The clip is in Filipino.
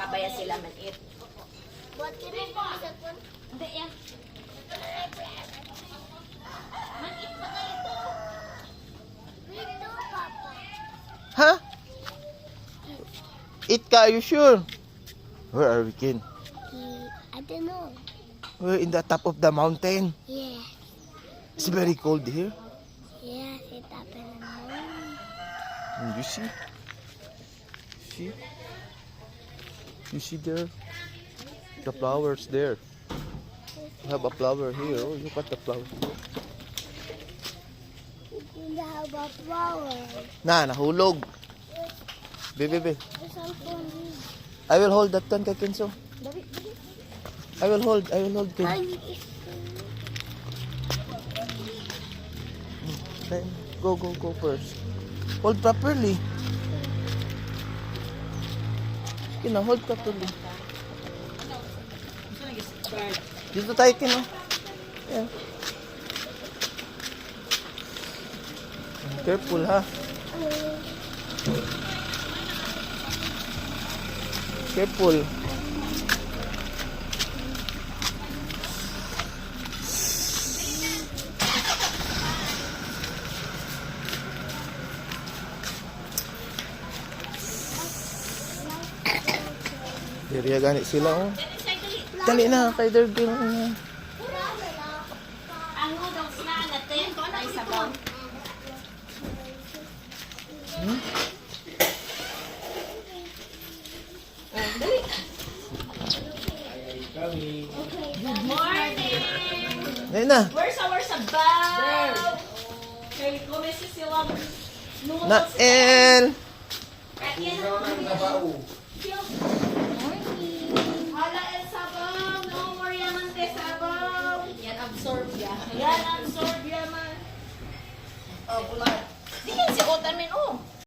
kabaya sila man-eat. Buat kini po sa pun. Hindi yan. Man-eat pa kayo to. Dito, Papa. Huh? Eat ka, are you sure? Where are we, Ken? I don't know. We're in the top of the mountain. Yeah. It's very cold here. Yeah, it happened. And you see? See? You see there? The flowers there. We have a flower here. Oh, look at the flower. We have a flower. Na, nahulog. Baby, The cellphone. I will hold that one, Kenzo. I will hold, Ken. Then, go first. Hold properly. Hold properly. Dito tayo, Ken. Yeah. Careful, ha? Careful. Diriya ganit sila, oh. Dali na, kay Derby na. Ang noodles na natin, ay sabaw. Good morning! Dali na. Where's our sabaw? Kay kumisi silang noodles. Nael! Hala, el sabaw. No more yaman te sabaw. Yan absorb ya. Yan absorb yaman. Oh, bulat. Di yan si Otan min, oh.